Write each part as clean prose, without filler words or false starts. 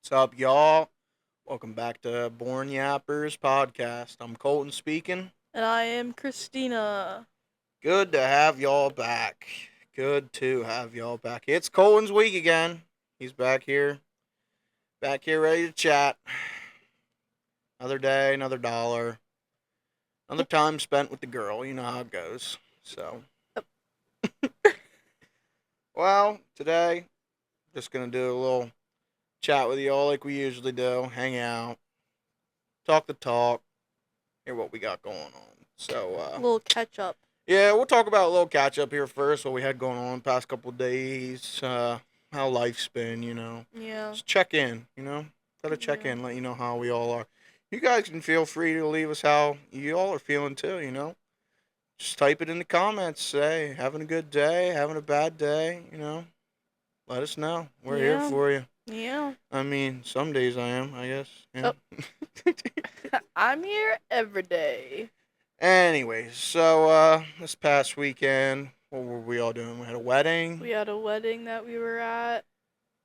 What's up, y'all? Welcome back to Born Yappers Podcast. I'm Colton speaking. And I am Christina. Good to have y'all back. Good to have y'all back. It's Colton's week again. He's back here ready to chat. Another day, another dollar, another time spent with the girl. You know how it goes. So, well, today, just gonna do a little chat with y'all like we usually do. Hang out, talk the talk, hear what we got going on. So, A little catch up. yeah, we'll talk about a little catch up here first. What we had going on the past couple of days, how life's been. Yeah. Just check in. Gotta check Yeah. in, let you know how we all are. You guys can feel free to leave us how you all are feeling too. Just type it in the comments. Say having a good day, having a bad day. Let us know. We're here Yeah. for you. Yeah. I mean, some days I am, I guess. Yeah. Oh. I'm here every day. Anyways, so this past weekend, what were we all doing? We had a wedding. We had a wedding that we were at.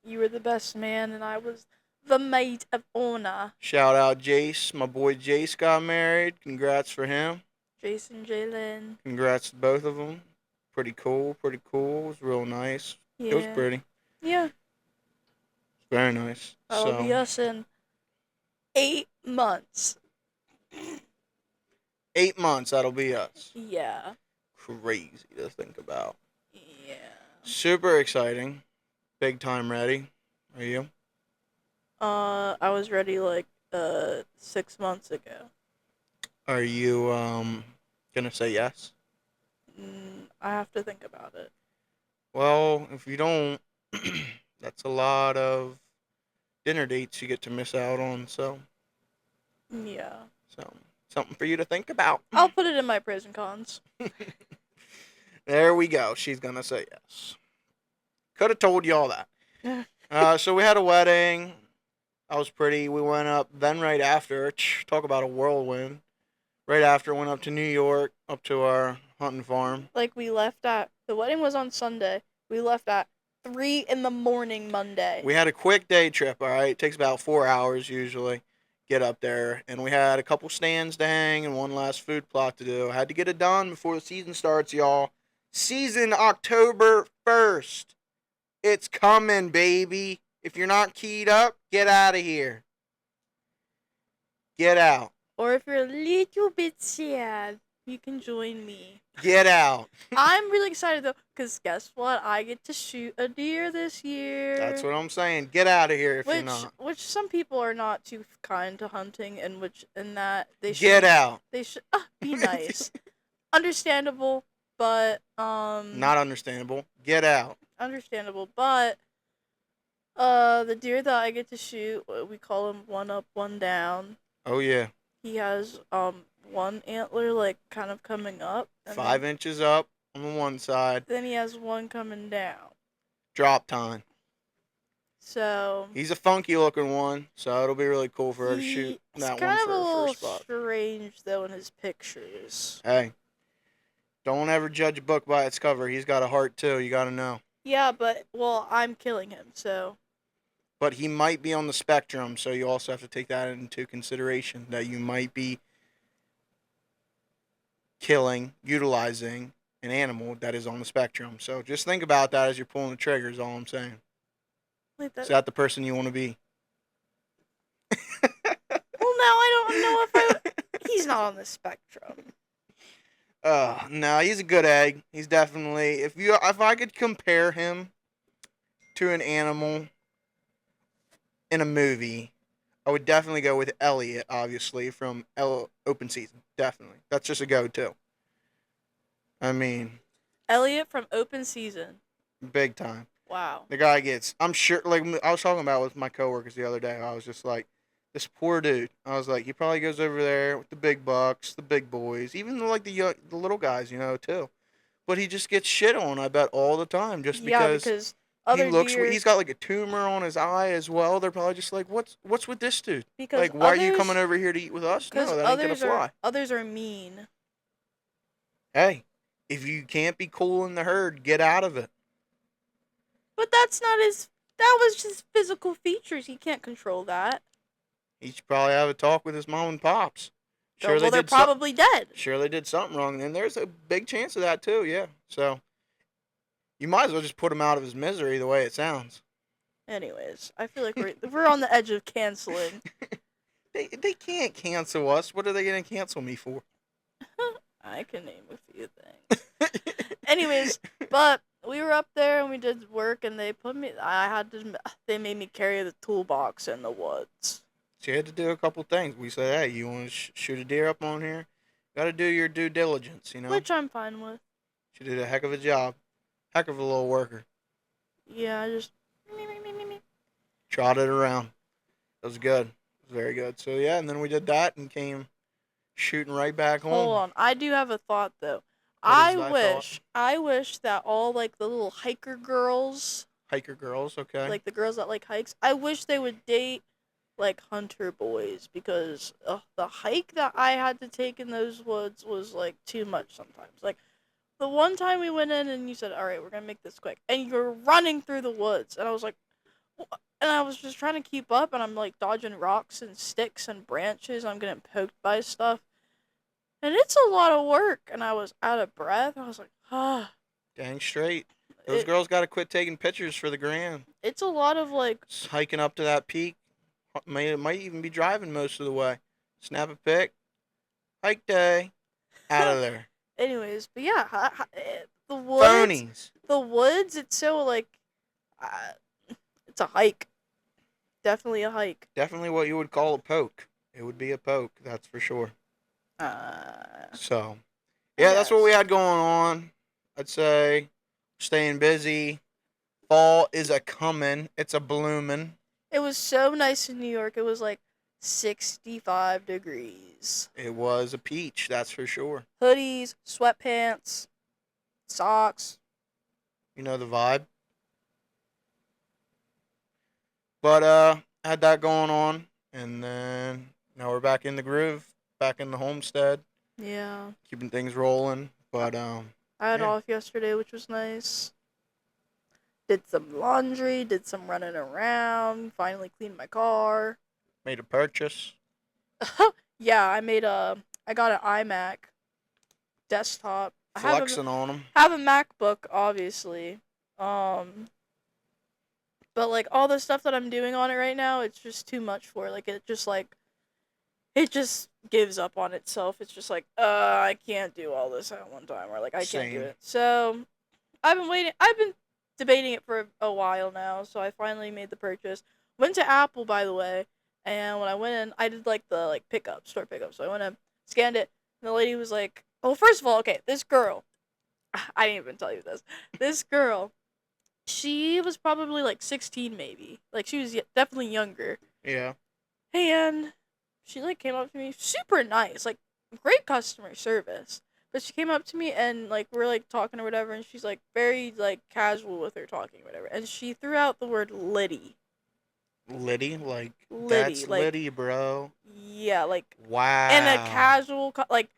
You were the best man, and I was the maid of honor. Shout out Jace. My boy Jace got married. Congrats for him. Jason Jalen. Congrats to both of them. Pretty cool, pretty cool. It was real nice. It was Yeah. pretty. Yeah. Very nice. That'll be So, us in 8 months. 8 months, that'll be us. Yeah. Crazy to think about. Yeah. Super exciting. Big time ready. Are you? I was ready like 6 months ago. Are you gonna say yes? I have to think about it. Well, if you don't, that's a lot of dinner dates you get to miss out on. Yeah. So something for you to think about. I'll put it in my pros and cons. There we go. She's gonna say yes. Could have told y'all that. So we had a wedding. I was pretty. We went up. Then right after, talk about a whirlwind. Right after, went up to New York, up to our hunting farm. Like we left at the wedding was on Sunday. We left at 3 in the morning Monday. We had a quick day trip. All right, it takes about 4 hours usually. Get up there, and we had a couple stands to hang and one last food plot to do. Had to get it done before the season starts, y'all. Season October 1st. It's coming, baby. If you're not keyed up, get out of here. Get out. Or if you're a little bit sad, you can join me. Get out. I'm really excited though, because guess what? I get to shoot a deer this year. That's what I'm saying. Get out of here if you're Which not. which some people are not too kind to hunting, and that they should Get out. They should be nice. Understandable, but Not understandable. Get out. understandable, but the deer that I get to shoot, we call him one up, one down. Oh yeah. He has one antler like kind of coming up, and 5 inches up on the one side. then he has one coming down. Drop time. So He's a funky looking one, so it'll be really cool for her to shoot he's that kind one of for a her little first spot. strange though in his pictures. Hey, don't ever judge a book by its cover. He's got a heart too. You gotta know. Yeah, but well, I'm killing him, so But he might be on the spectrum, so you also have to take that into consideration that you might be killing, utilizing an animal that is on the spectrum. So just think about that as you're pulling the trigger. Is all I'm saying. wait, Is that the person you want to be? well, now I don't know if he's not on the spectrum. No, he's a good egg. He's definitely if I could compare him to an animal in a movie, I would definitely go with Elliot, obviously from Open Season. Definitely, that's just a go-to. I mean, Elliot from Open Season. big time. Wow. The guy gets. I'm sure. Like I was talking about with my coworkers the other day. I was just like, this poor dude. I was like, he probably goes over there with the big bucks, the big boys, even the little guys, too. But he just gets shit on. I bet all the time, just Yeah, because because he other looks. deer. He's got like a tumor on his eye as well. They're probably just like, what's with this dude? Because Like, why are you others- coming over here to eat with us? Because No, that ain't gonna others fly. others are mean. Hey, if you can't be cool in the herd, get out of it. But that's not his That was just physical features. He can't control that. He should probably have a talk with his mom and pops. Oh, Sure, well, they're probably dead. Sure, they did something wrong, and there's a big chance of that too. Yeah, so you might as well just put him out of his misery. The way it sounds. Anyways, I feel like we're on the edge of canceling. They can't cancel us. What are they gonna cancel me for? I can name a few things. Anyways, but we were up there and we did work, and they put me. They made me carry the toolbox in the woods. So you had to do a couple things. We said, hey, you want to shoot a deer up on here? Got to do your due diligence, you know. Which I'm fine with. She did a heck of a job. Heck of a little worker. Yeah, I just Trotted around. It was good. It was very good. So yeah, and then we did that and came shooting right back home. Hold on. I do have a thought though. What is thy I wish that all like the little hiker girls, Hiker girls, okay. like the girls that like hikes, I wish they would date like hunter boys, because the hike that I had to take in those woods was like too much sometimes. Like the one time we went in and you said, "All right, we're gonna make this quick," and you were running through the woods, and I was like, and I was just trying to keep up, and I'm like dodging rocks and sticks and branches. I'm getting poked by stuff, and it's a lot of work, and I was out of breath. I was like, ah. Dang straight. Those girls got to quit taking pictures for the gram. It's a lot of like Just hiking up to that peak. Might even be driving most of the way. Snap a pic. Hike day. Out of there. Anyways, but yeah, the woods. Phonies. The woods. It's so like, it's a hike. Definitely a hike. Definitely what you would call a poke. It would be a poke, that's for sure. So, yeah, that's what we had going on. I'd say staying busy. Fall is a coming. It's a bloomin'. It was so nice in New York. It was like 65 degrees. It was a peach, that's for sure. Hoodies, sweatpants, socks. You know the vibe. But had that going on, and then now we're back in the groove, back in the homestead, Yeah. keeping things rolling. But I had yeah. off yesterday, which was nice. Did some laundry, did some running around, finally cleaned my car. Made a purchase. Yeah, I got an iMac desktop. Flexing on them. I have a MacBook, obviously. But like all the stuff that I'm doing on it right now, it's just too much for it. Like it just gives up on itself. It's just like, I can't do all this at one time, or like I can't do Same. it. So I've been debating it for a while now, so I finally made the purchase. Went to Apple, by the way, and when I went in, I did like the store pickup. So I went in, scanned it, and the lady was like, "Oh, first of all, okay, this girl, I didn't even tell you this. This girl, she was probably like 16, maybe. Like she was definitely younger, Yeah. and she like came up to me, super nice, like great customer service." But she came up to me and like we're like talking or whatever, and she's like very like casual with her talking or whatever, and she threw out the word Liddy. Liddy, like Liddy, that's like Liddy, bro. yeah, like Wow. in a casual like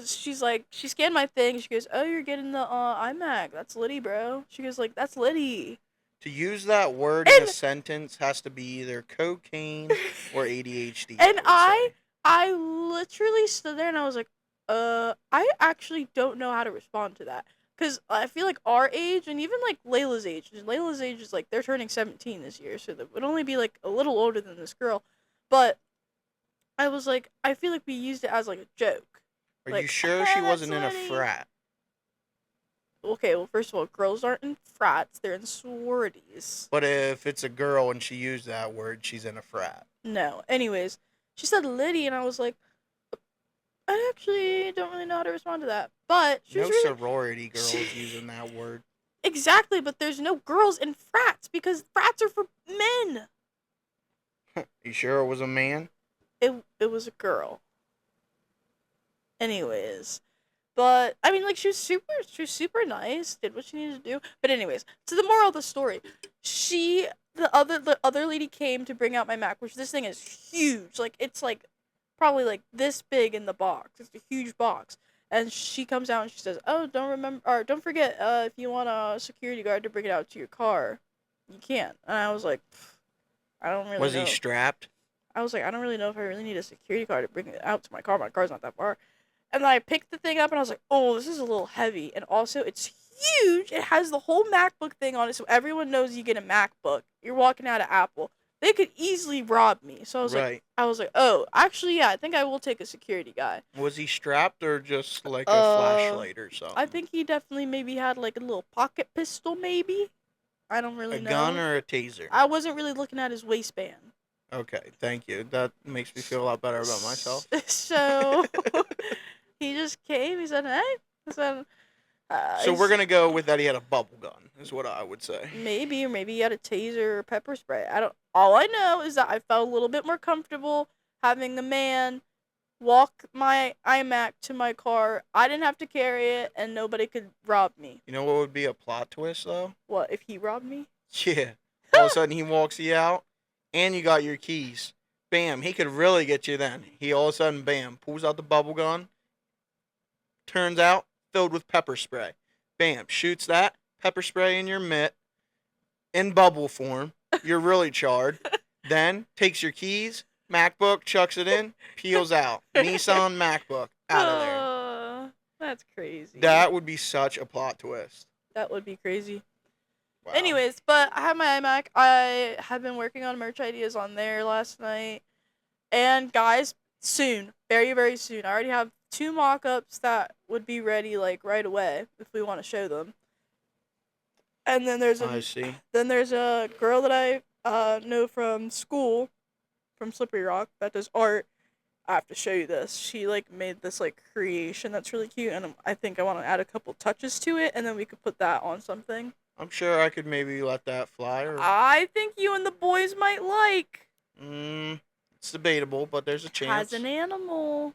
she's like she scanned my thing. She goes, "Oh, you're getting the iMac. That's Liddy, bro." She goes like, "That's Liddy." To use that word in a sentence has to be either cocaine or ADHD. And I I literally stood there and I was like, I actually don't know how to respond to that. Because I feel like our age, and even like Layla's age is like, they're turning 17 this year, so that would only be like a little older than this girl. But I was like, I feel like we used it as like a joke. Are like, you sure she "Ah, wasn't in a that's frat? Okay, well, first of all, girls aren't in frats, they're in sororities. But if it's a girl and she used that word, she's in a frat. No. Anyways, she said Liddy, and I was like, I actually don't really know how to respond to that. But she No was really... sorority girls using that word. Exactly, but there's no girls in frats because frats are for men. You sure it was a man? It was a girl. Anyways, but I mean, like she was super nice, did what she needed to do. But anyways, so the moral of the story, the other lady came to bring out my Mac, which this thing is huge. Like it's like probably like this big in the box. It's a huge box. And she comes out and she says, "Oh, don't forget if you want a security guard to bring it out to your car, you can't. And I was like, I don't really Was know. he strapped? I was like, I don't really know if I really need a security card to bring it out to my car. My car's not that far. And then I picked the thing up and I was like, oh, this is a little heavy. And also, it's huge. It has the whole MacBook thing on it, so everyone knows you get a MacBook. You're walking out of Apple. They could easily rob me. So Right. I was like, oh, actually, yeah, I think I will take a security guy. Was he strapped or just like a Uh, flashlight or something? I think he definitely maybe had like a little pocket pistol, maybe. I don't a really know. gun or a taser? I wasn't really looking at his waistband. Okay, thank you. That makes me feel a lot better about myself. So he just came. He said, "Hey," I said, So we're gonna go with that. He had a bubble gun, is what I would say. maybe, or maybe he had a taser or pepper spray. I don't. All I know is that I felt a little bit more comfortable having a man walk my iMac to my car. I didn't have to carry it, and nobody could rob me. You know what would be a plot twist though? What if he robbed me? Yeah. All of a sudden he walks you out, and you got your keys. Bam, he could really get you then. He all of a sudden, bam, pulls out the bubble gun. Turns out, filled with pepper spray. Bam, shoots that pepper spray in your mitt in bubble form. You're really charred. Then takes your keys, MacBook, chucks it in, peels out. Nissan MacBook, out of there. That's crazy. That would be such a plot twist. That would be crazy. Wow. Anyways, but I have my iMac. I have been working on merch ideas on there last night. And guys, soon, very, very soon. I already have 2 mock-ups that would be ready like right away if we want to show them. And then I see. there's a girl that I know from school, from Slippery Rock, that does art. I have to show you this. She like made this like creation that's really cute, and I think I want to add a couple touches to it, and then we could put that on something. I'm sure I could maybe let that fly. Or I think you and the boys might like. it's debatable, but there's a chance. Has an animal.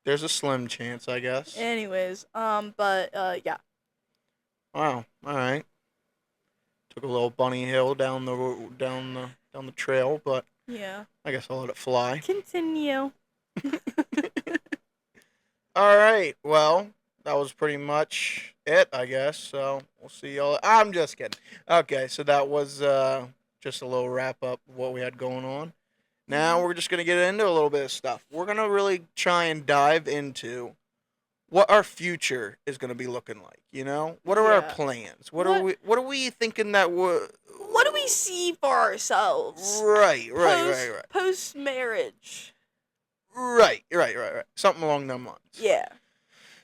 There's a slim chance, I guess. Anyways, yeah. Wow. All right. Took a little bunny hill down the trail, but Yeah. I guess I'll let it fly. Continue. All right. Well, that was pretty much it, I guess. So we'll see y'all. I'm just kidding. Okay, so that was just a little wrap up of what we had going on. Now we're just gonna get into a little bit of stuff. We're gonna really try and dive into what our future is gonna be looking like. You know, what are our Yeah. plans? What are we thinking that would? What do we see for ourselves? Right. Post marriage. Right. Something along those lines. Yeah.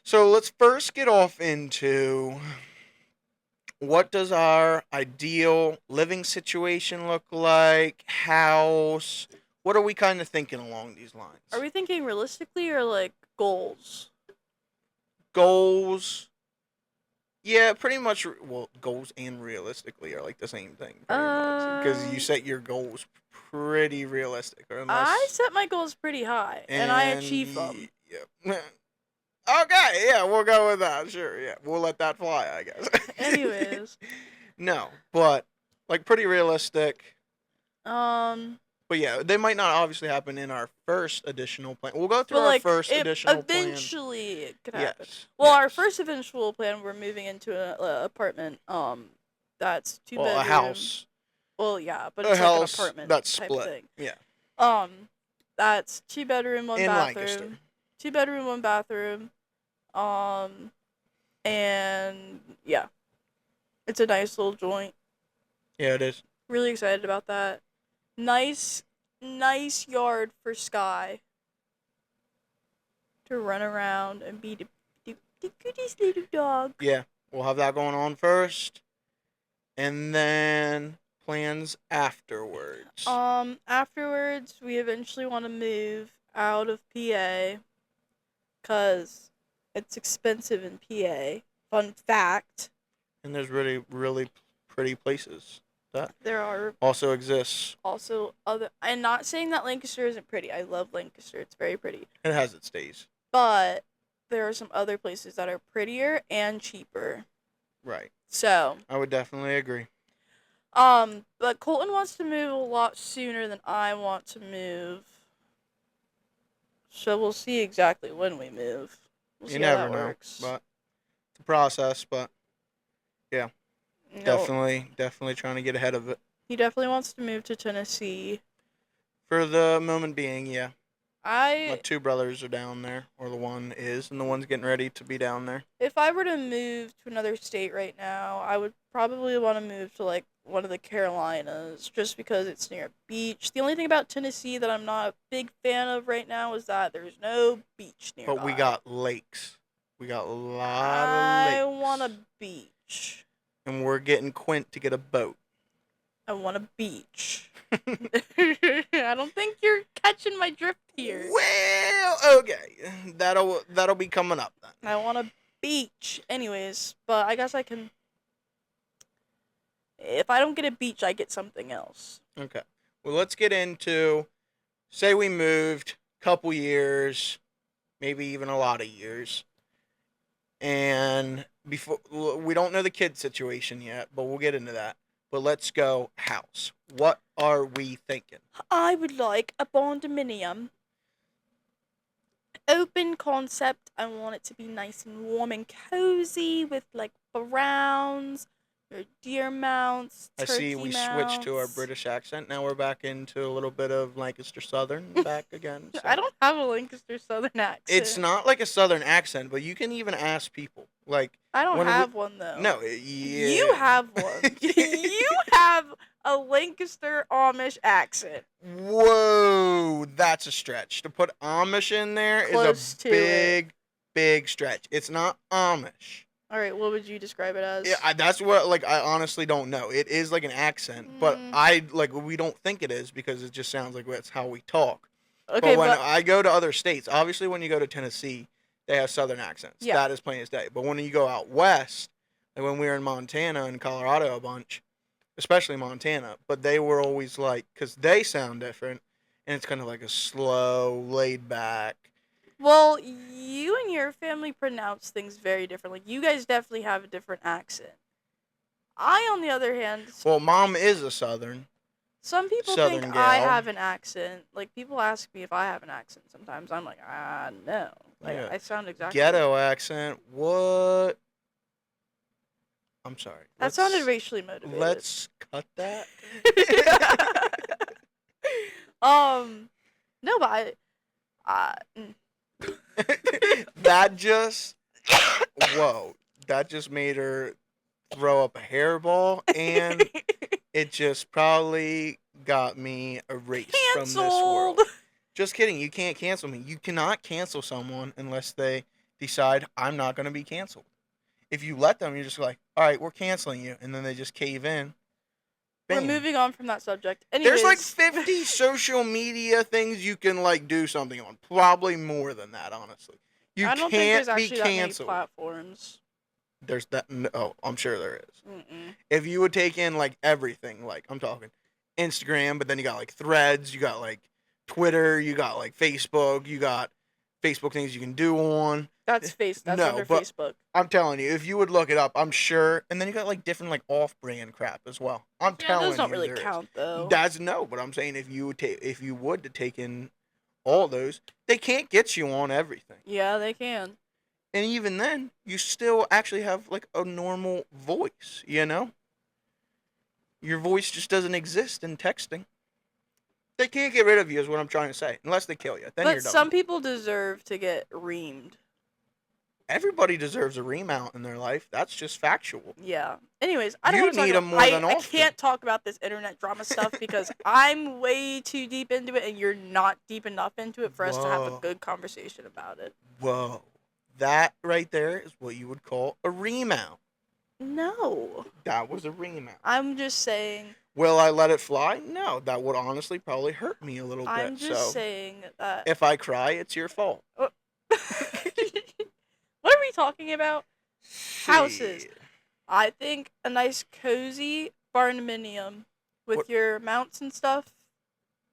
So let's first get off into what does our ideal living situation look like? House? What are we kind of thinking along these lines? Are we thinking realistically or like goals? Goals? Yeah, pretty much. Well, goals and realistically are like the same thing. Because you set your goals pretty realistic. Or unless, I set my goals pretty high, and I achieve them. Yeah. Okay, yeah, we'll go with that. Sure, yeah. We'll let that fly, I guess. Anyways. No, but like pretty realistic. Um. But yeah, they might not obviously happen in our first additional plan. We'll go through But our like, first additional plan. eventually it could happen. Yes. Well, yes. our first eventual plan, we're moving into an apartment. That's 2 bedroom. a house. Well, yeah, but A it's like an house apartment that's type split. thing. Yeah. That's 2 bedroom, 1 In bathroom. Lancaster. 2 bedroom, 1 bathroom. And yeah, it's a nice little joint. Yeah, it is. Really excited about that. Nice yard for Sky to run around and be the goodiest little dog. Yeah, we'll have that going on first, and then plans afterwards. Afterwards, we eventually want to move out of PA, cause it's expensive in PA. Fun fact. And there's really pretty places that There are also exists. also other. I'm not saying that Lancaster isn't pretty. I love Lancaster. It's very pretty. It has its days. But there are some other places that are prettier and cheaper. Right. So, I would definitely agree. but Colton wants to move a lot sooner than I want to move. So we'll see exactly when we move. We'll see You how never that know, works. but it's a process. But yeah. No, Definitely trying to get ahead of it. he definitely wants to move to Tennessee. For the moment being, yeah. My I, two brothers are down there, or the one is, and the one's getting ready to be down there. if I were to move to another state right now, I would probably want to move to like one of the Carolinas, just because it's near a beach. The only thing about Tennessee that I'm not a big fan of right now is that there's no beach nearby. But we got lakes. We got a lot of I lakes. want a beach. And we're getting Quint to get a boat. I want a beach. I don't think you're catching my drift here. Well, okay. That'll be coming up then. I want a beach. Anyways, but I guess I can. If I don't get a beach, I get something else. Okay. Well, let's get into, say we moved a couple years, maybe even a lot of years. And before, we don't know the kid situation yet, but we'll get into that. But let's go house. What are we thinking? I would like a condominium. Open concept. I want it to be nice and warm and cozy with like browns, or deer mounts, I see turkey we switched to our mounts. British accent. Now we're back into a little bit of Lancaster Southern back again. So. I don't have a Lancaster Southern accent. It's not like a Southern accent, but you can even ask people. Like, I don't when have one though. no, yeah. You have one. You have a Lancaster Amish accent. Whoa, that's a stretch. To put Amish in there Close is to a big stretch. It's not Amish. All right, what would you describe it as? Yeah, that's what, like, I honestly don't know. It is like an accent, but we don't think it is because it just sounds like that's how we talk. Okay, But when I go to other states, obviously when you go to Tennessee, they have Southern accents. Yeah. That is plain as day. But when you go out west, like when we were in Montana and Colorado a bunch, especially Montana, but they were always like, because they sound different, and it's kind of like a slow, laid back. well, you and your family pronounce things very differently. You guys definitely have a different accent. I, on the other hand, Well, mom is a Southern. some people Southern think I gal. have an accent. Like, people ask me if I have an accent sometimes. I'm like, no. Like, Yeah. I sound exactly. Ghetto accent. What? I'm sorry. That sounded racially motivated. Let's cut that. No, but That just. Whoa. That just made her throw up a hairball, and it just probably got me erased from this world. Canceled. Just kidding. You can't cancel me. You cannot cancel someone unless they decide I'm not going to be canceled. If you let them, you're just like, all right, we're canceling you. And then they just cave in. We're Bam. moving on from that subject. Anyways, There's like 50 social media things you can like do something on. Probably more than that, honestly. You I don't think can't there's be actually that many canceled. platforms. There's that. Oh, I'm sure there is. Mm-mm. If you would take in like everything, like I'm talking Instagram, but then you got like Threads, you got like Twitter, you got like Facebook, you got Facebook things you can do on. That's That's No, under but- Facebook. I'm telling you, if you would look it up, I'm sure. And then you got like different like off-brand crap as well. I'm Yeah, telling those don't you, really there is. count though. That's no, but I'm saying if you would to take in all those, they can't get you on everything. Yeah, they can. And even then, you still actually have like a normal voice, you know? Your voice just doesn't exist in texting. They can't get rid of you is what I'm trying to say. Unless they kill you. Then you're But done. some people deserve to get reamed. Everybody deserves a remount in their life. That's just factual. Yeah. Anyways, I don't You want to talk need 'em about, more than I often. can't talk about this internet drama stuff because I'm way too deep into it and you're not deep enough into it for us to have a Whoa. good conversation about it. Whoa. That right there is what you would call a remount. No. That was a remount. I'm just saying Will I let it fly? No. That would honestly probably hurt me a little I'm bit. just So saying that if I cry, it's your fault. What are we talking about? Houses. Shit. I think a nice cozy barnuminium with What- your mounts and stuff.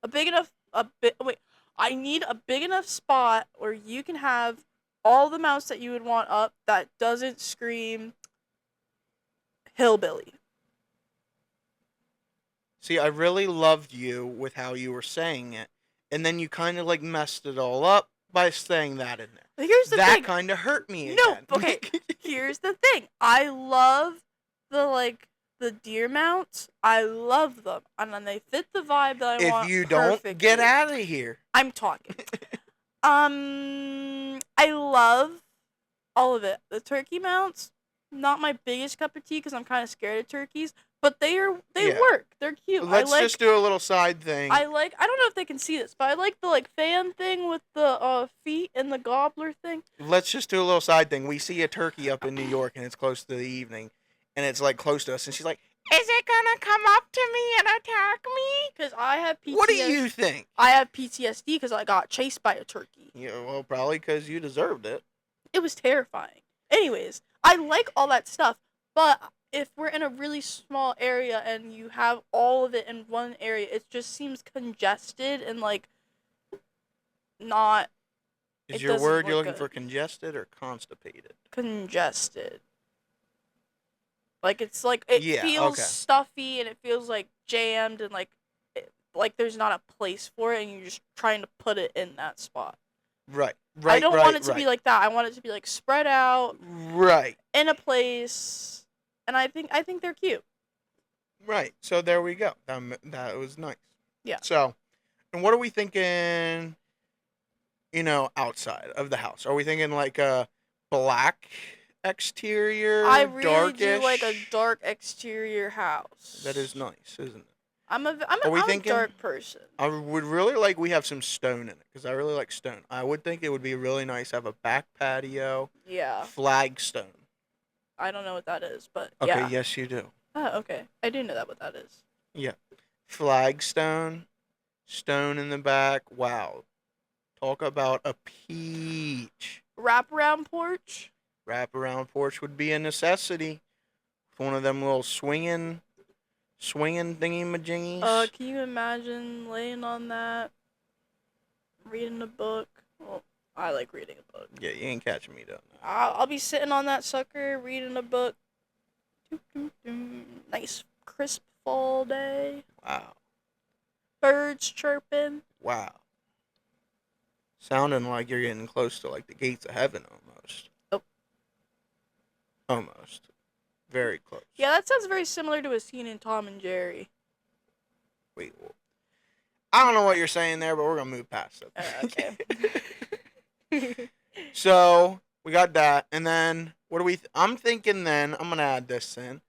I need a big enough spot where you can have all the mounts that you would want up that doesn't scream hillbilly. See, I really loved you with how you were saying it, and then you kind of like messed it all up by saying that in there. But here's the That thing. kind of hurt me No, again. okay. Here's the thing. I love the the deer mounts. I love them, and then they fit the vibe that I want. If you don't, perfectly. get out of here. I'm talking. I love all of it. The turkey mounts, not my biggest cup of tea because I'm kind of scared of turkeys, but they Yeah. work. They're cute. Let's just do a little side thing. I don't know if they can see this, but I like the fan thing with the feet and the gobbler thing. Let's just do a little side thing. We see a turkey up in New York, and it's close to the evening, and it's like close to us, and she's like, "Is it gonna come up to me and attack me?" Because I have PTSD. What do you think? I have PTSD because I got chased by a turkey. Yeah, well, probably because you deserved it. It was terrifying. Anyways, I like all that stuff, but if we're in a really small area and you have all of it in one area, it just seems congested and like not. Is your word you're looking for congested or constipated? Congested. Like it feels stuffy and it feels like jammed and like there's not a place for it and you're just trying to put it in that spot. Right. I don't want it to be like that. I want it to be like spread out. Right. In a place, and I think they're cute. Right. So there we go. That was nice. Yeah. So, and what are we thinking? Outside of the house, are we thinking like a black exterior? I really darkish? do like a dark exterior house. That is nice, isn't it? I'm a dark person. I would really like we have some stone in it because I really like stone. I would think it would be really nice to have a back patio. Yeah. Flagstone. I don't know what that is, but okay, yeah. Yes, you do. Oh, okay. I do know what that is. Yeah. Flagstone. Stone in the back. Wow. Talk about a peach. Wraparound porch? Wraparound porch would be a necessity. One of them little swinging thingy-majingies. Can you imagine laying on that, reading a book? Well, I like reading a book. Yeah, you ain't catching me doing that. I'll be sitting on that sucker, reading a book. Nice, crisp fall day. Wow. Birds chirping. Wow. Sounding like you're getting close to like the gates of heaven almost. Oh. Almost. Very close. Yeah, that sounds very similar to a scene in Tom and Jerry. Wait. I don't know what you're saying there, but we're going to move past it. Okay. So, we got that. And then, what do we... I'm thinking then, I'm going to add this in.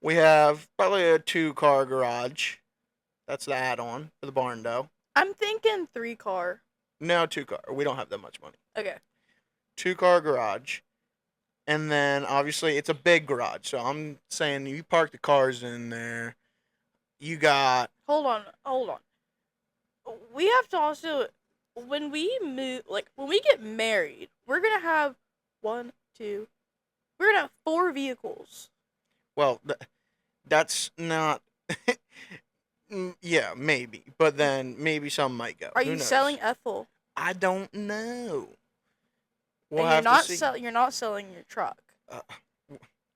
We have probably a 2-car garage. That's the add-on for the barn dough. I'm thinking 3-car. No, 2-car. We don't have that much money. Okay. 2-car garage. And then, obviously, it's a big garage. So, I'm saying you park the cars in there. You got... Hold on. We have to also... When we move... Like, when we get married, we're going to have 1, 2... We're going to have 4 vehicles. Well, that's not... Yeah, maybe. But then, maybe some might go. Are you selling Ethel? I don't know. We'll and you're not selling your truck.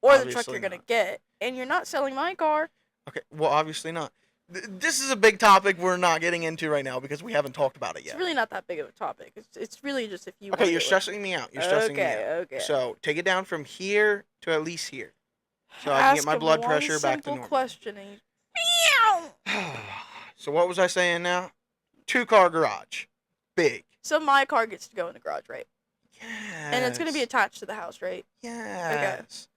Or the truck you're going to get. And you're not selling my car. Okay, well, obviously not. This is a big topic we're not getting into right now because we haven't talked about it yet. It's really not that big of a topic. It's really just if you Okay, you're stressing me out. Okay. So, take it down from here to at least here. So I can get my blood pressure back to normal. Question. So what was I saying now? 2-car garage. Big. So my car gets to go in the garage, right? Yes. And it's going to be attached to the house, right? Yes.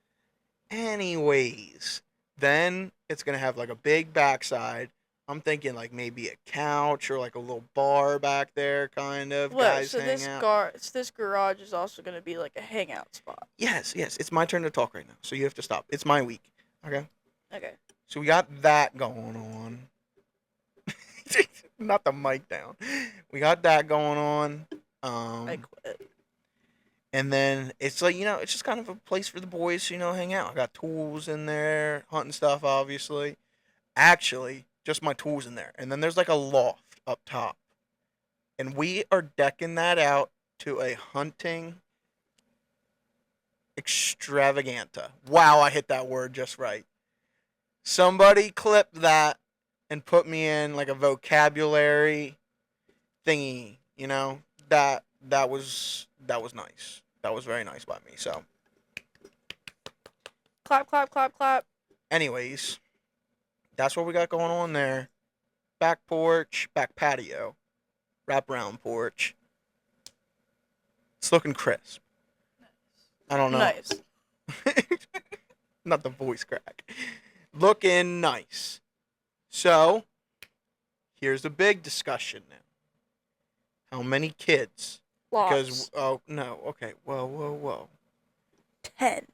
Okay. Anyways, then it's going to have like a big backside. I'm thinking like maybe a couch or like a little bar back there, kind of. Guys so hang out. This garage is also going to be like a hangout spot. Yes. It's my turn to talk right now, so you have to stop. It's my week. Okay? Okay. So we got that going on. Not the mic down. We got that going on. I quit. And then it's like, it's just kind of a place for the boys to, hang out. I got tools in there, hunting stuff, obviously. Actually, just my tools in there. And then there's like a loft up top. And we are decking that out to a hunting extravaganza. Wow, I hit that word just right. Somebody clip that and put me in like a vocabulary thingy, that was nice. That was very nice by me. So clap, clap, clap, clap. Anyways, that's what we got going on there. Back porch, back patio, wraparound porch. It's looking crisp. I don't know. Nice. Not the voice crack. Looking nice. So, here's a big discussion now. How many kids? Lots. Because, oh, no. Okay. Whoa. 10,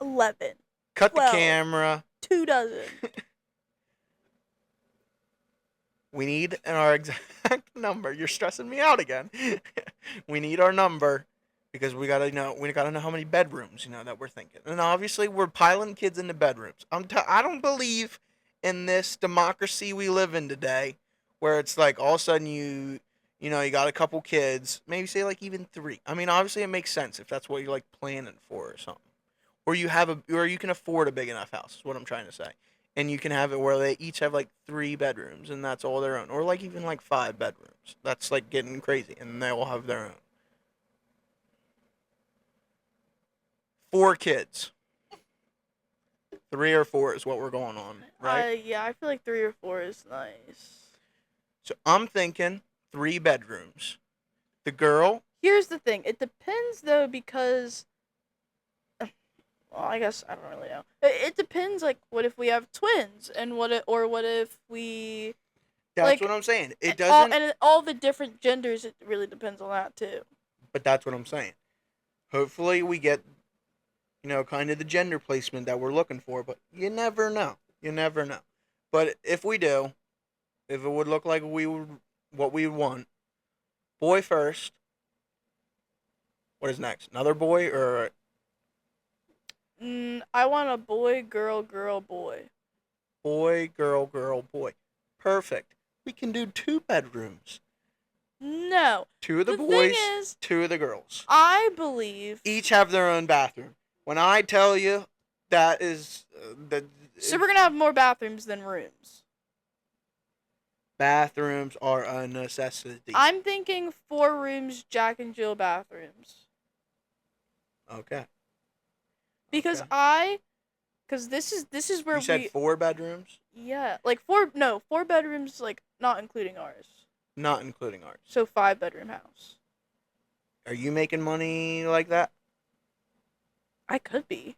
11, Cut 12. the camera. 2 dozen. We need our exact number. You're stressing me out again. We need our number because we gotta know how many bedrooms that we're thinking. And obviously we're piling kids into bedrooms. I don't believe in this democracy we live in today, where it's like all of a sudden you got a couple kids, maybe say like even 3. I mean, obviously it makes sense if that's what you're like planning for or something, or you can afford a big enough house. Is what I'm trying to say. And you can have it where they each have like 3 bedrooms and that's all their own. Or like even like 5 bedrooms. That's like getting crazy. And they all have their own. 4 kids. 3 or 4 is what we're going on, right? Yeah, I feel like 3 or 4 is nice. So I'm thinking 3 bedrooms. The girl. Here's the thing. It depends though, because well, I guess I don't really know. It depends. Like, what if we have twins, and what if we? That's like, what I'm saying. It and doesn't. all the different genders. It really depends on that too. But that's what I'm saying. Hopefully we get, kind of the gender placement that we're looking for. But you never know. You never know. But if we do, if it would look like what we would want, boy first. What is next? Another boy or? I want a boy, girl, girl, boy. Boy, girl, boy. Perfect. We can do 2 bedrooms. No. 2 of the thing boys, is, 2 of the girls. I believe Each have their own bathroom. When I tell you that is so we're gonna have more bathrooms than rooms. bathrooms are a necessity. I'm thinking 4 rooms, Jack and Jill bathrooms. Okay. Because Okay. because this is where You said 4 bedrooms? yeah, like 4 bedrooms, like not including ours. Not including ours. So 5-bedroom house. Are you making money like that? I could be.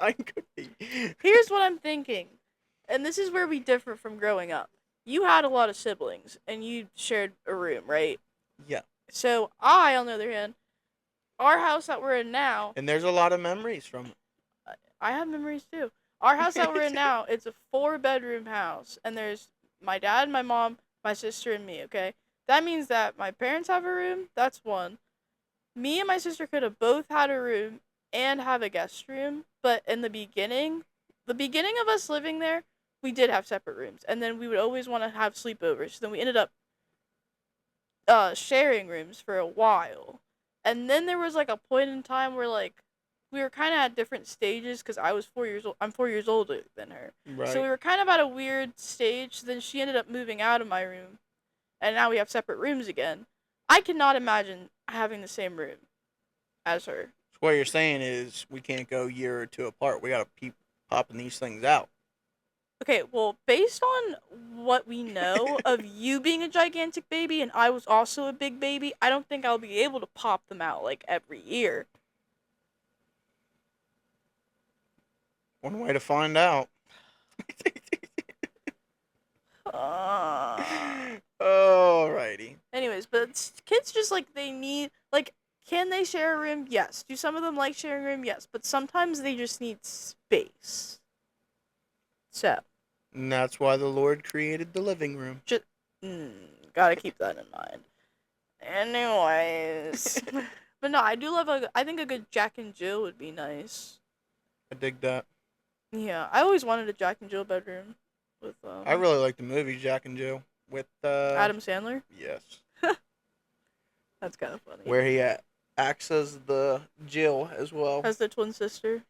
I could be. Here's what I'm thinking, and this is where we differ from growing up. You had a lot of siblings, and you shared a room, right? Yeah. So on the other hand, our house that we're in now, And there's a lot of memories from it. I have memories too. Our house that we're in now, it's a 4-bedroom house, and there's my dad, my mom, my sister, and me. Okay, that means that my parents have a room. That's one. Me and my sister could have both had a room and have a guest room, but in the beginning of us living there, we did have separate rooms, and then we would always want to have sleepovers. So then we ended up sharing rooms for a while, and then there was like a point in time where like we were kind of at different stages because I was 4 years old. I'm 4 years older than her, Right. so we were kind of at a weird stage. Then she ended up moving out of my room, and now we have separate rooms again. I cannot imagine having the same room as her. So what you're saying is we can't go a year or 2 apart. We gotta keep popping these things out. Okay, well, based on what we know of you being a gigantic baby and I was also a big baby, I don't think I'll be able to pop them out like every year. One way to find out. Alrighty. Anyways, but kids just like they need like, can they share a room? Yes. Do some of them like sharing a room? Yes. But sometimes they just need space. So. And that's why the Lord created the living room. Gotta keep that in mind. Anyways. But no, I do love I think a good Jack and Jill would be nice. I dig that. Yeah, I always wanted a Jack and Jill bedroom with I really like the movie Jack and Jill with Adam Sandler. Yes. That's kind of funny. Where he acts as the Jill as well. Has the twin sister.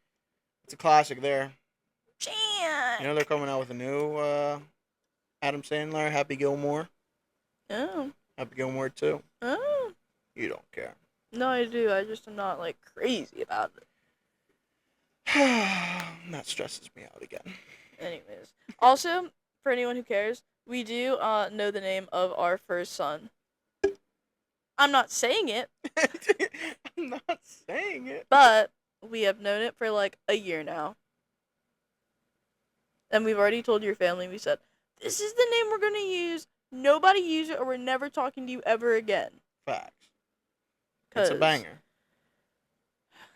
It's a classic there. Jan. You know they're coming out with a new Adam Sandler, Happy Gilmore. Oh. Happy Gilmore 2. Oh. You don't care. No, I do. I just am not like crazy about it. That stresses me out again. Anyways, also for anyone who cares, we do know the name of our first son. I'm not saying it, I'm not saying it. but we have known it for like a year now. And we've already told your family, we said, this is the name we're going to use. Nobody use it or we're never talking to you ever again. Facts. It's Cause, a banger.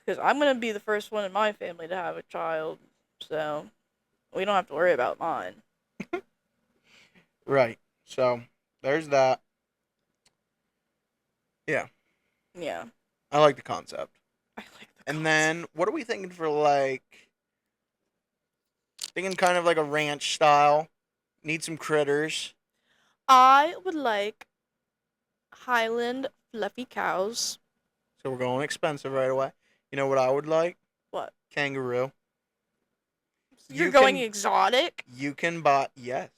Because I'm going to be the first one in my family to have a child. So we don't have to worry about mine. Right. So, there's that. Yeah. Yeah. I like the concept. I like the And concept. then, what are we thinking for, like... Thinking kind of like a ranch style. Need some critters. I would like Highland fluffy cows. So we're going expensive right away. You know what I would like? What? Kangaroo. You're You going can- exotic? You can buy... Yes.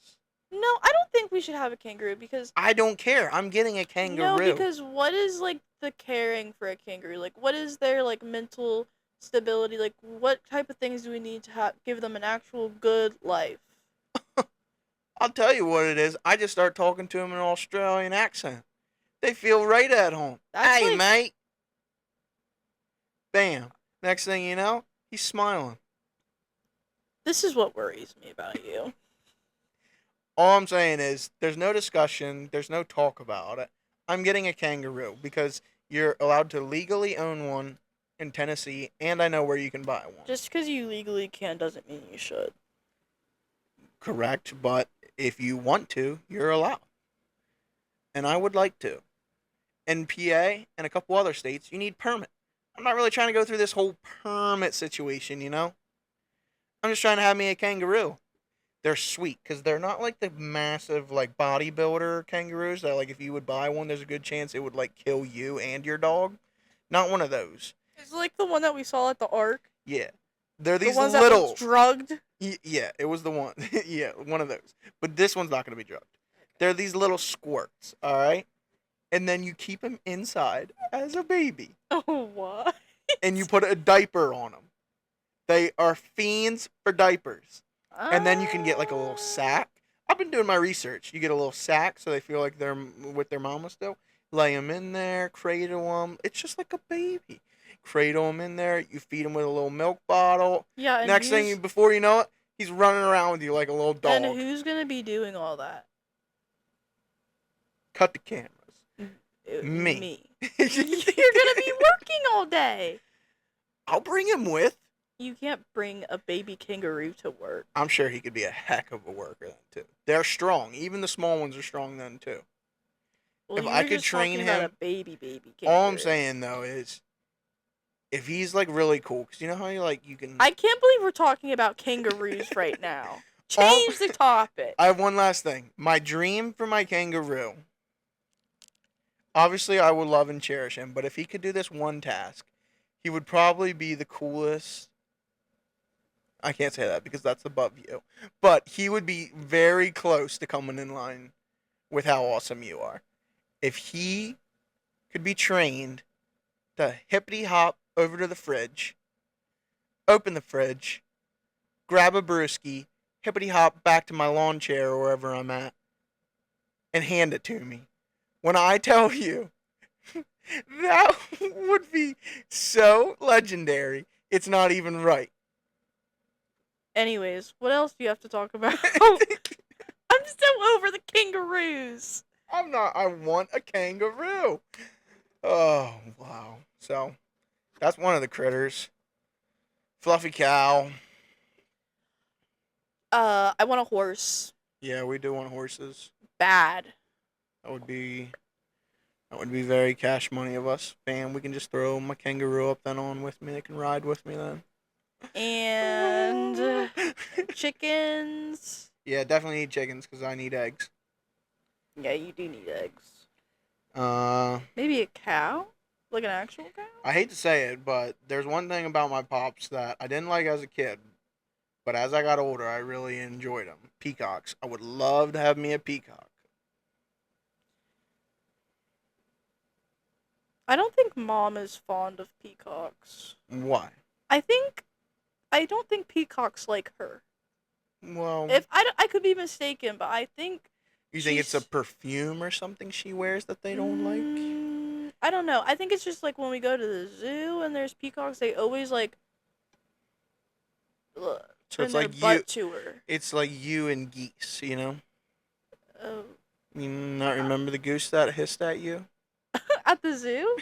No, I don't think we should have a kangaroo because I don't care. I'm getting a kangaroo. no, because what is like the caring for a kangaroo? Like, what is their like mental stability? Like, what type of things do we need to give them an actual good life? I'll tell you what it is. I just start talking to them in an Australian accent. They feel right at home. That's Hey, like- mate. Bam. Next thing you know, he's smiling. This is what worries me about you. All I'm saying is, there's no discussion, there's no talk about it. I'm getting a kangaroo because you're allowed to legally own one in Tennessee, and I know where you can buy one. Just because you legally can doesn't mean you should. Correct, but if you want to, you're allowed. And I would like to. In PA and a couple other states, you need permit. I'm not really trying to go through this whole permit situation, you know? I'm just trying to have me a kangaroo. They're sweet because they're not like the massive like bodybuilder kangaroos that like if you would buy one, there's a good chance it would like kill you and your dog. Not one of those. It's like the one that we saw at the Ark. Yeah, they're The these ones that little. was drugged. Yeah, it was the one. Yeah, one of those. But this one's not gonna be drugged. They're these little squirts. All right, and then you keep them inside as a baby, Oh, what? and you put a diaper on them. They are fiends for diapers. And then you can get like a little sack. I've been doing my research. You get a little sack so they feel like they're with their mama still. Lay them in there, cradle them. It's just like a baby. Cradle them in there. You feed him with a little milk bottle. Yeah. And Next thing, before you know it, he's running around with you like a little dog. And who's gonna be doing all that? Cut the cameras. Me. Me. You're gonna be working all day. I'll bring him with. You can't bring a baby kangaroo to work. I'm sure he could be a heck of a worker then too. They're strong. Even the small ones are strong then too. Well, If you I were could just talking train about him- a baby kangaroo. All I'm saying though is, if he's like really cool, because you know how you can. I can't believe we're talking about kangaroos right now. All- Change the topic. I have one last thing. My dream for my kangaroo. Obviously, I would love and cherish him, but if he could do this one task, he would probably be the coolest. I can't say that because that's above you. But he would be very close to coming in line with how awesome you are. If he could be trained to hippity hop over to the fridge, open the fridge, grab a brewski, hippity hop back to my lawn chair or wherever I'm at, and hand it to me. When I tell you, that would be so legendary, it's not even right. Anyways, what else do you have to talk about? I'm so over the kangaroos. I'm not. I want a kangaroo. Oh, wow. So, that's one of the critters. Fluffy cow. I want a horse. Yeah, we do want horses. Bad. That would be very cash money of us. Bam, we can just throw my kangaroo up then on with me. They can ride with me then. And chickens. Yeah, definitely need chickens because I need eggs. Yeah, you do need eggs. Uh, Maybe a cow? Like an actual cow? I hate to say it, but there's one thing about my pops that I didn't like as a kid, but as I got older, I really enjoyed them. Peacocks. I would love to have me a peacock. I don't think Mom is fond of peacocks. Why? I think I don't think peacocks like her. Well, If I could be mistaken, but I think you think it's a she's- perfume or something she wears that they don't like? I don't know. I think it's just like when we go to the zoo and there's peacocks, they always like So turn it's their like you. butt to her. It's like you and geese, you know. Oh. You not remember the goose that hissed at you? At the zoo?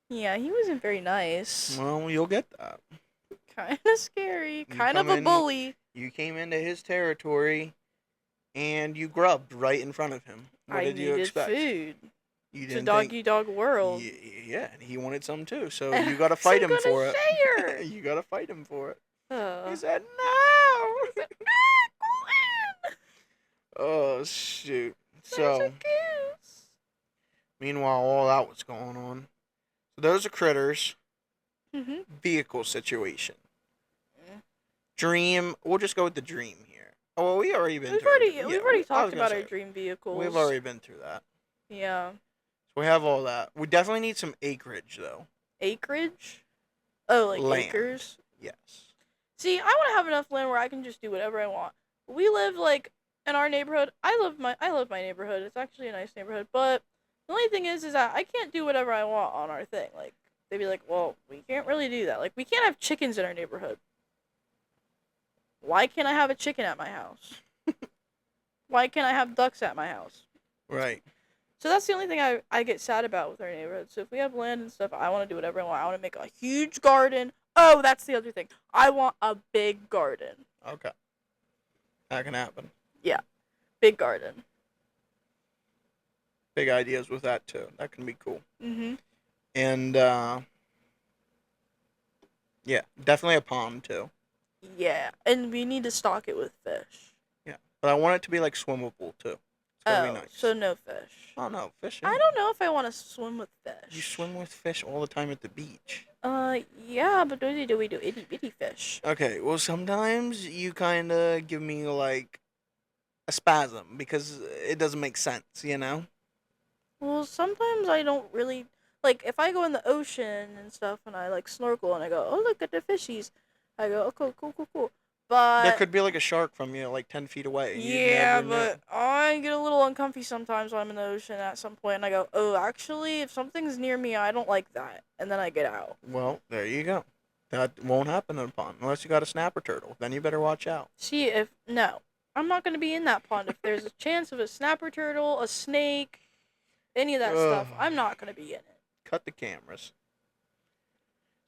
Yeah, he wasn't very nice. Well, you'll get that. Kind of scary. You Kind of come a in- bully. You came into his territory, and you grubbed right in front of him. What I did you needed expect? food. You It's a didn't doggy dog world. Yeah, and he wanted some too. So you gotta fight him for it. Share. You gotta fight him for it. Uh, He said no. go in. Oh shoot. There's a So goose. meanwhile, all that was going on. So those are critters. Mhm. Vehicle situation. Yeah. Dream. We'll just go with the dream here. Oh, well, we already been. We've through already it. we've Yeah, already I was talked gonna about say, our dream vehicles. We've already been through that. Yeah. So we have all that. We definitely need some acreage though. Acreage? Oh, like Land. acres? Yes. See, I want to have enough land where I can just do whatever I want. We live like in our neighborhood. I love my neighborhood. It's actually a nice neighborhood, but the only thing is that I can't do whatever I want on our thing. Like they'd be like, "Well, we can't really do that. Like we can't have chickens in our neighborhood." Why can't I have a chicken at my house? Why can't I have ducks at my house? Right. So that's the only thing I get sad about with our neighborhood. So if we have land and stuff, I want to do whatever I want. I want to make a huge garden. Oh, that's the other thing. I want a big garden. Okay. That can happen. Big garden. Big ideas with that too. That can be cool. Mhm. And yeah, definitely a pond too. Yeah, and we need to stock it with fish. Yeah, but I want it to be like swimmable too. It's gotta be nice. So no fish. Oh no, fishing. I don't know if I want to swim with fish. You swim with fish all the time at the beach. Yeah, but do we do itty bitty fish? Okay, well sometimes you kind of give me like a spasm because it doesn't make sense, you know? Well, sometimes I don't really like if I go in the ocean and stuff and I like snorkel and I go, oh look at the fishies. I go, okay, cool. But There could be like a shark from you like 10 feet away. And you'd yeah, never but know. I get a little uncomfy sometimes when I'm in the ocean at some point, and I go, oh, actually, if something's near me, I don't like that, and then I get out. Well, there you go. That won't happen in a pond unless you got a snapper turtle. Then you better watch out. See, no, I'm not gonna be in that pond. If there's a chance of a snapper turtle, a snake, any of that stuff, Ugh. I'm not gonna be in it. Cut the cameras.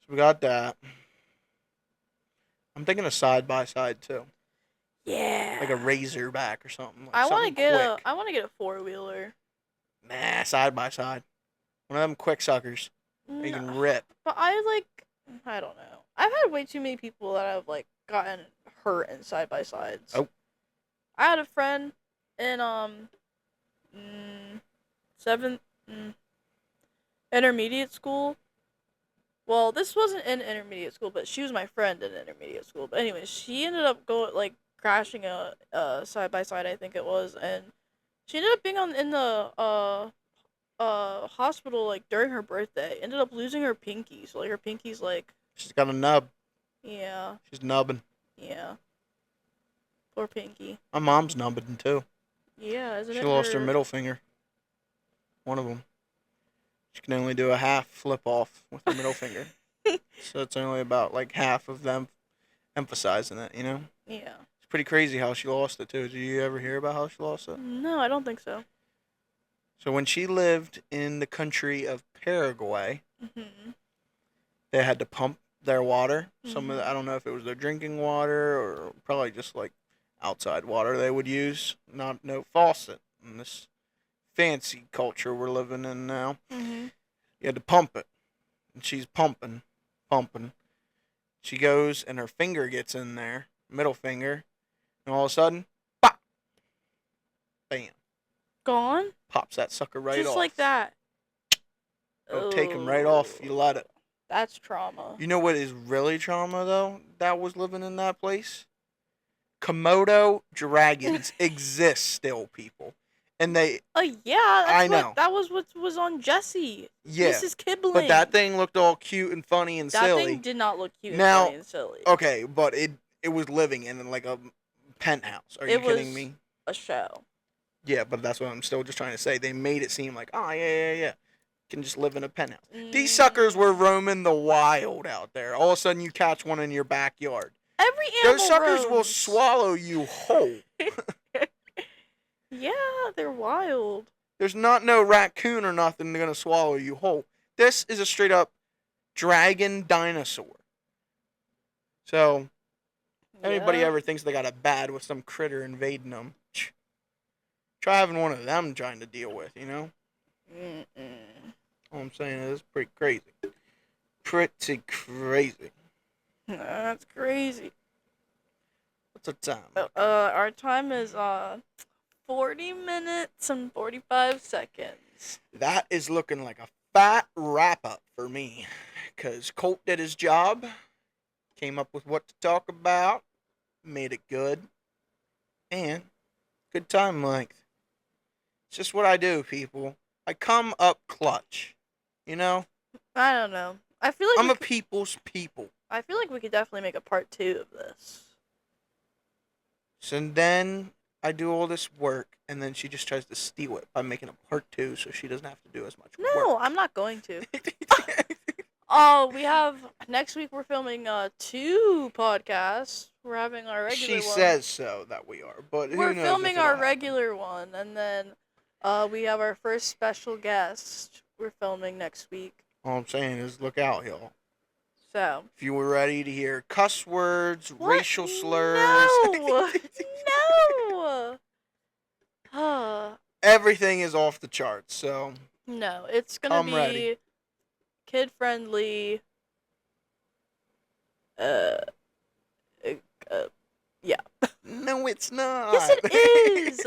So we got that. I'm thinking a side by side too, Yeah. like a Razorback or something. Like I want to something get quick. I want to get a 4-wheeler. Nah, side by side. One of them quick suckers. You No, can rip. but I don't know. I've had way too many people that have like gotten hurt in side by sides. Oh. I had a friend in seventh intermediate school. Well, this wasn't in intermediate school, but she was my friend in intermediate school. But anyways, she ended up crashing a side by side, I think it was, and she ended up being in the hospital like during her birthday. Ended up losing her pinky, so like her pinky's like She's got a nub. yeah. She's nubbing. Yeah. Poor Pinky. My mom's nubbing too. Yeah, isn't She it? lost her middle finger. One of them. She can only do a half flip off with her middle finger. So it's only about like half of them emphasizing it, you know? Yeah. It's pretty crazy how she lost it too. Did you ever hear about how she lost it? No, I don't think so. So when she lived in the country of Paraguay, Mm-hmm. they had to pump their water. Some of Mhm. I don't know if it was their drinking water or probably just like outside water they would use, not no faucet in this fancy culture we're living in now. Mm-hmm. You had to pump it. And she's pumping. She goes and her finger gets in there, middle finger, and all of a sudden, pop! Bam. Gone? Pops that sucker right off. Just like that. It'll take him right off. You let it. That's trauma. You know what is really trauma, though, that was living in that place? Komodo dragons exist still, people. And they, Oh yeah, I know. that was what was on Jesse. Yeah. Mrs. Kibling. But that thing looked all cute and funny and That silly. thing did not look cute Now- and funny and silly. Okay, but it was living in like a penthouse. Are you kidding me? A show. Yeah, but that's what I'm still just trying to say. They made it seem like, oh, yeah. Can just live in a penthouse. These suckers were roaming the wild out there. All of a sudden, you catch one in your backyard. Every animal Those suckers will roams. swallow you whole. Yeah, they're wild. There's not no raccoon or nothing going to swallow you whole. This is a straight up dragon dinosaur. So, anybody Yeah. ever thinks they got it bad with some critter invading them, try having one of them trying to deal with, you know? All I'm saying is pretty crazy. Pretty crazy. That's crazy. What's the time? Our time is 40 minutes and 45 seconds. That is looking like a fat wrap up for me. Because Colt did his job, came up with what to talk about, made it good, and good time length. It's just what I do, people. I come up clutch. You know? I don't know. I feel like I'm a people's people. I feel like we could definitely make a part 2 of this. So then I do all this work, and then she just tries to steal it by making a part 2 so she doesn't have to do as much No, work. I'm not going to. Oh, we have next week. We're filming 2 podcasts. We're having our regular. She one. says so that we are, but who We're knows filming if it'll our happen. regular one, and then we have our first special guest. We're filming next week. All I'm saying is look out, y'all. So. If you were ready to hear cuss words, What? racial slurs, No. everything is off the charts. So No, it's gonna Come be ready. kid friendly. Yeah. no, it's not. Yes, it is.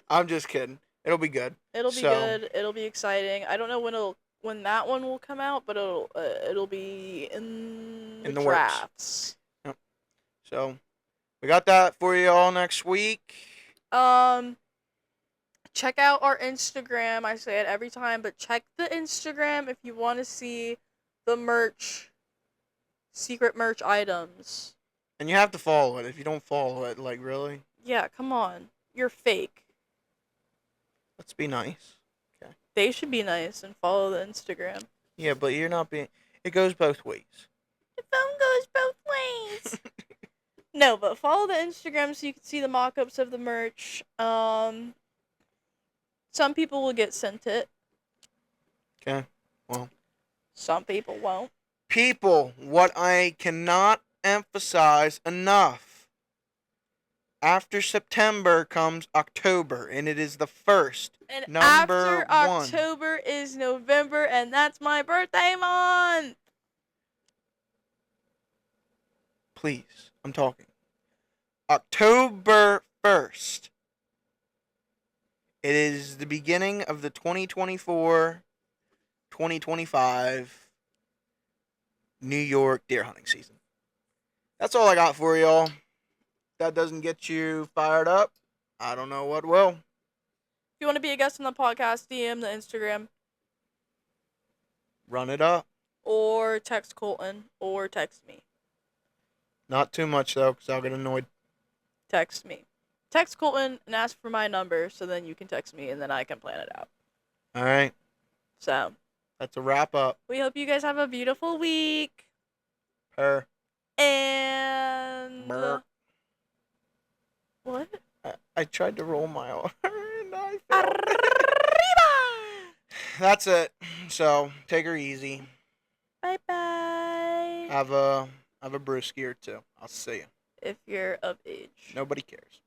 I'm just kidding. It'll be good. It'll be So- good. It'll be exciting. I don't know when that one will come out, but it'll be in In the works. drafts. So we got that for you all next week. Check out our Instagram. I say it every time, but check the Instagram if you want to see the merch, secret merch items. And you have to follow it. If you don't follow it, like, really? Yeah, come on. You're fake. Let's be nice. They should be nice and follow the Instagram. Yeah, but you're not being... It goes both ways. The phone goes both ways. No, but follow the Instagram so you can see the mock-ups of the merch. Some people will get sent it. Okay. Well. Some people won't. People, what I cannot emphasize enough. After September comes October, and it is the first. And Number after one. October is November, and that's my birthday month. Please, I'm talking. October 1st. It is the beginning of the 2024-2025 New York deer hunting season. That's all I got for y'all. If that doesn't get you fired up, I don't know what will. If you want to be a guest on the podcast, DM the Instagram, Run it up. or text Colton, or text me. Not too much, though, because I'll get annoyed. Text me. Text Colton and ask for my number, so then you can text me, and then I can plan it out. All right. So, That's a wrap up. we hope you guys have a beautiful week. Per. And... Burp. What? I tried to roll my R and I failed. Arriba! That's it. So take her easy. Bye-bye. Have a brewski or two. I'll see you. If you're of age. Nobody cares.